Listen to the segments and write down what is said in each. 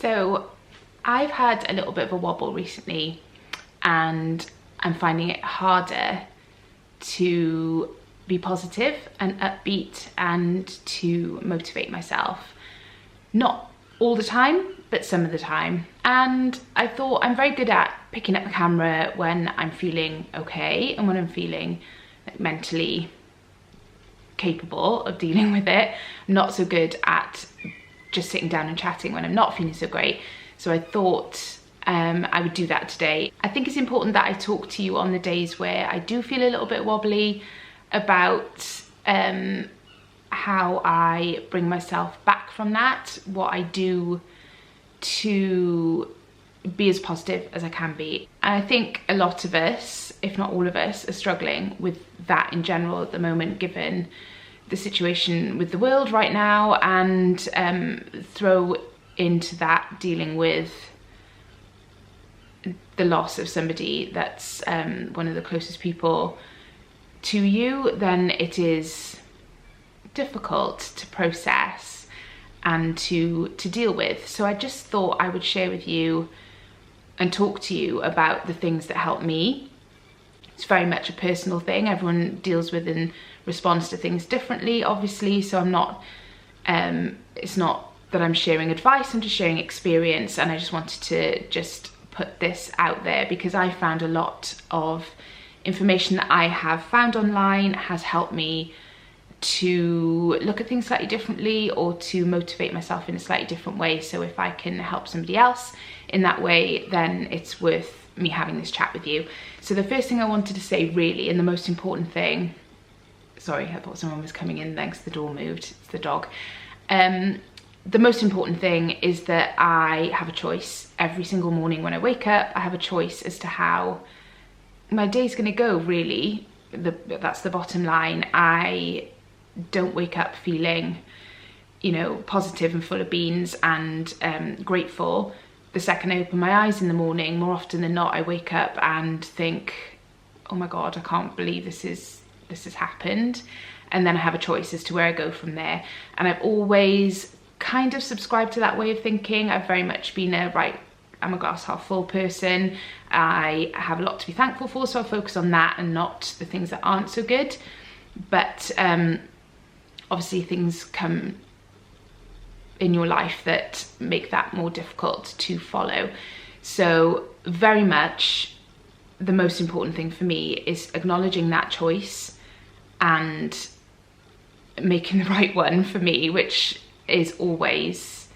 So I've had a little bit of a wobble recently, and I'm finding it harder to be positive and upbeat and to motivate myself. Not all the time, but some of the time. And I thought I'm very good at picking up the camera when I'm feeling okay and when I'm feeling like mentally capable of dealing with it. I'm not so good at just sitting down and chatting when I'm not feeling so great. So I thought I would do that today. I think it's important that I talk to you on the days where I do feel a little bit wobbly about how I bring myself back from that, what I do to be as positive as I can be. And I think a lot of us, if not all of us, are struggling with that in general at the moment, given the situation with the world right now, and throw into that dealing with the loss of somebody that's one of the closest people to you. Then it is difficult to process and to deal with. So I just thought I would share with you and talk to you about the things that help me. It's very much a personal thing. Everyone deals with and responds to things differently, obviously, so I'm not it's not that I'm sharing advice, I'm just sharing experience. And I just wanted to just put this out there because I found a lot of information that I have found online has helped me to look at things slightly differently or to motivate myself in a slightly different way. So if I can help somebody else in that way, then it's worth me having this chat with you. So the first thing I wanted to say really, and the most important thing, sorry, I thought someone was coming in then because the door moved, it's the dog. The most important thing is that I have a choice every single morning when I wake up. I have a choice as to how my day's gonna go, really. That's the bottom line. I don't wake up feeling, you know, positive and full of beans and grateful. The second I open my eyes in the morning, more often than not, I wake up and think, oh my God, I can't believe this has happened. And then I have a choice as to where I go from there. And I've always kind of subscribed to that way of thinking. I've very much been I'm a glass half full person. I have a lot to be thankful for, so I'll focus on that and not the things that aren't so good. But obviously things come in your life that make that more difficult to follow. So very much the most important thing for me is acknowledging that choice and making the right one for me, which is always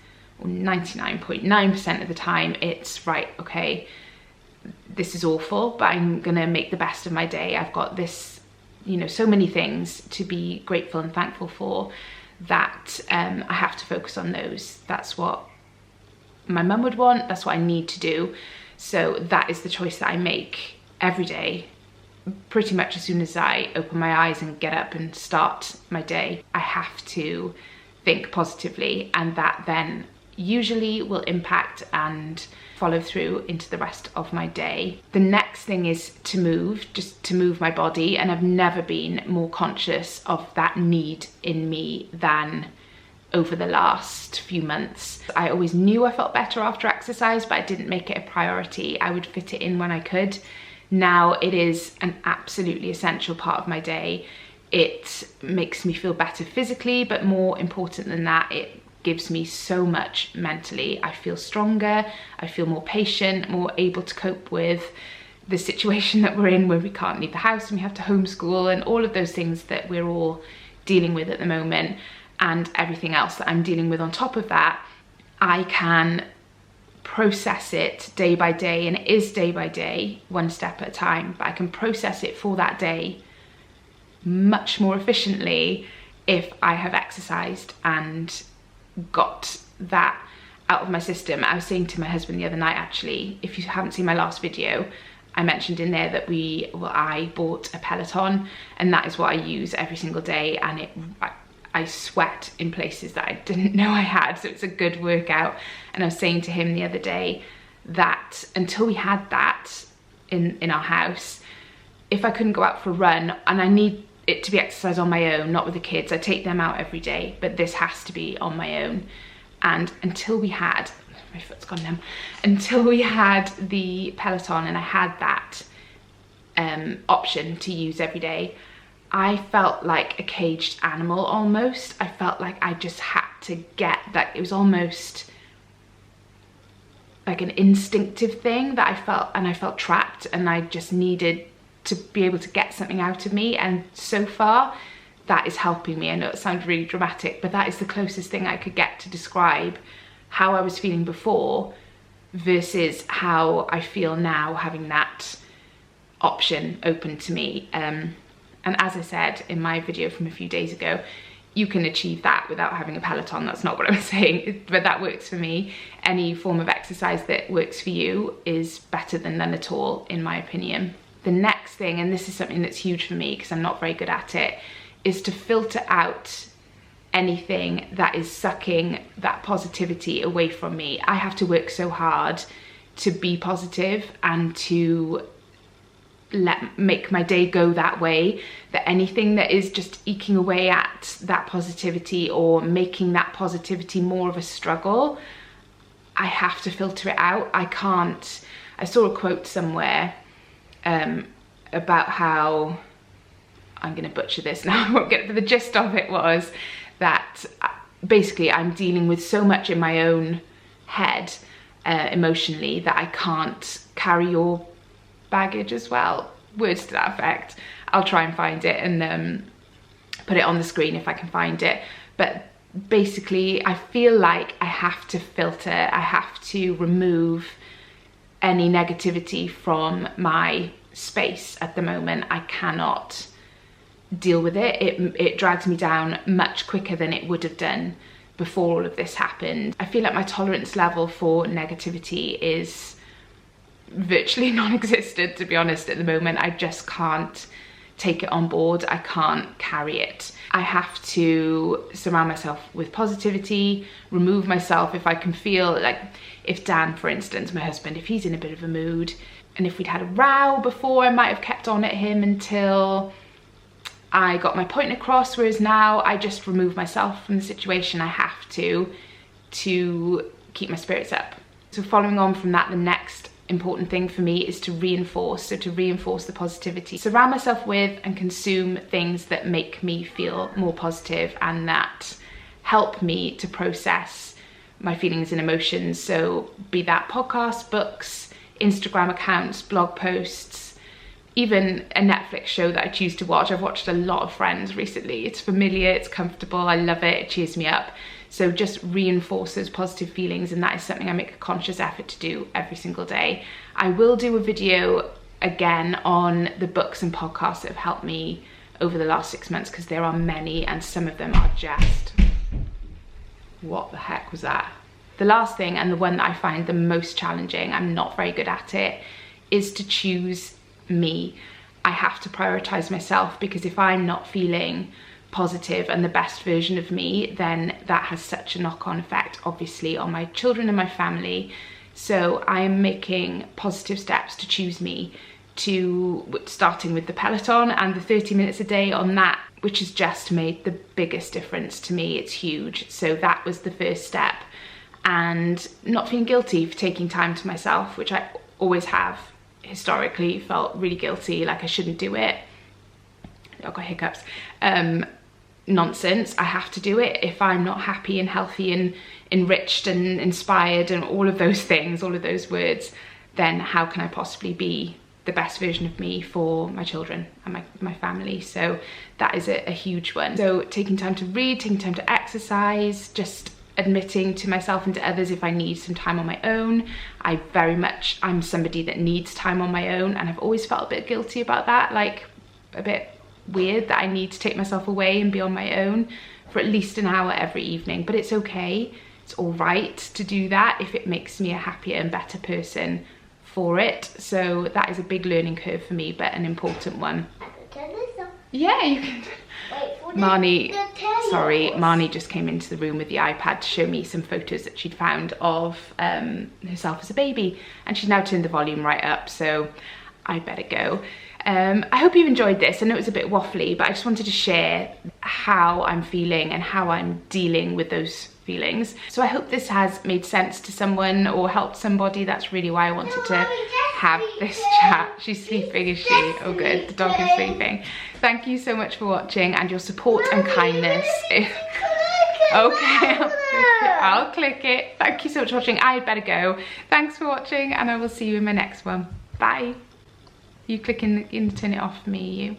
99.9% of the time it's right, okay, this is awful, but I'm gonna make the best of my day. I've got this, you know, so many things to be grateful and thankful for that I have to focus on those. That's what my mum would want, that's what I need to do. So that is the choice that I make every day. Pretty much as soon as I open my eyes and get up and start my day, I have to think positively, and that then usually will impact and follow through into the rest of my day. The next thing is to move, just to move my body, and I've never been more conscious of that need in me than over the last few months. I always knew I felt better after exercise, but I didn't make it a priority. I would fit it in when I could. Now it is an absolutely essential part of my day. It makes me feel better physically, but more important than that, it gives me so much mentally. I feel stronger, I feel more patient, more able to cope with the situation that we're in where we can't leave the house and we have to homeschool and all of those things that we're all dealing with at the moment, and everything else that I'm dealing with on top of that. I can process it day by day, and it is day by day, one step at a time, but I can process it for that day much more efficiently if I have exercised and got that out of my system. I was saying to my husband the other night, actually, if you haven't seen my last video, I mentioned in there that I bought a Peloton, and that is what I use every single day, and I sweat in places that I didn't know I had, so it's a good workout. And I was saying to him the other day that until we had that in our house, if I couldn't go out for a run, and I need it to be exercise on my own, not with the kids, I take them out every day, but this has to be on my own. And until we had, my foot's gone numb, until we had the Peloton and I had that option to use every day, I felt like a caged animal almost. I felt like I just had to get that. It was almost like an instinctive thing that I felt trapped, and I just needed to be able to get something out of me. And so far that is helping me. I know it sounds really dramatic, but that is the closest thing I could get to describe how I was feeling before versus how I feel now, having that option open to me. And as I said in my video from a few days ago, you can achieve that without having a Peloton. That's not what I'm saying, but that works for me. Any form of exercise that works for you is better than none at all, in my opinion. The next thing, and this is something that's huge for me because I'm not very good at it, is to filter out anything that is sucking that positivity away from me. I have to work so hard to be positive and to make my day go that way, that anything that is just eking away at that positivity or making that positivity more of a struggle, I have to filter it out. I saw a quote somewhere about how, I'm going to butcher this now, I won't get it, but the gist of it was that basically I'm dealing with so much in my own head emotionally that I can't carry your baggage as well. Words to that effect. I'll try and find it and put it on the screen if I can find it. But basically I feel like I have to filter, I have to remove any negativity from my space at the moment. I cannot deal with it. It drags me down much quicker than it would have done before all of this happened. I feel like my tolerance level for negativity is virtually non-existent, to be honest, at the moment. I just can't take it on board. I can't carry it. I have to surround myself with positivity, remove myself if I can feel like, if Dan, for instance, my husband, if he's in a bit of a mood, and if we'd had a row before, I might have kept on at him until I got my point across, whereas now I just remove myself from the situation. I have to keep my spirits up. So following on from that, the next important thing for me is to reinforce the positivity. Surround myself with and consume things that make me feel more positive and that help me to process my feelings and emotions. So be that podcasts, books, Instagram accounts, blog posts, even a Netflix show that I choose to watch. I've watched a lot of Friends recently. It's familiar, it's comfortable, I love it, it cheers me up. So just reinforce those positive feelings, and that is something I make a conscious effort to do every single day. I will do a video again on the books and podcasts that have helped me over the last 6 months, because there are many and some of them are just, what the heck was that? The last thing, and the one that I find the most challenging, I'm not very good at it, is to choose me. I have to prioritize myself, because if I'm not feeling positive and the best version of me, then that has such a knock-on effect, obviously, on my children and my family. So I am making positive steps to choose me, starting with the Peloton and the 30 minutes a day on that, which has just made the biggest difference to me. It's huge. So that was the first step. And not feeling guilty for taking time to myself, which I always have historically felt really guilty, like I shouldn't do it. I've got hiccups. Nonsense. I have to do it. If I'm not happy and healthy and enriched and inspired and all of those things, all of those words, then how can I possibly be the best version of me for my children and my family? So that is a huge one. So taking time to read, taking time to exercise, just admitting to myself and to others if I need some time on my own. I'm somebody that needs time on my own, and I've always felt a bit guilty about that, like a bit weird that I need to take myself away and be on my own for at least an hour every evening. But it's okay, it's all right to do that if it makes me a happier and better person for it. So that is a big learning curve for me, but an important one. Yeah, you can. Marnie just came into the room with the iPad to show me some photos that she'd found of herself as a baby, and she's now turned the volume right up, so I better go. I hope you've enjoyed this. I know it's a bit waffly, but I just wanted to share how I'm feeling and how I'm dealing with those feelings. So I hope this has made sense to someone or helped somebody. That's really why I wanted to have this chat. She's sleeping, is she? Oh good, the dog is sleeping. Thank you so much for watching and your support and kindness. Okay, I'll click it. Thank you so much for watching. I'd better go. Thanks for watching and I will see you in my next one. Bye. You click in turn it off for me, you.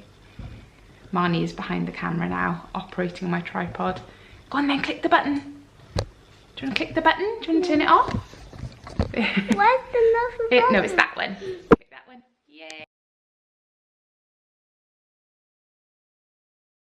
Marnie is behind the camera now, operating my tripod. Go on then, click the button. Do you want to click the button? Do you want to turn it off? Where's the love button? No, it's that one.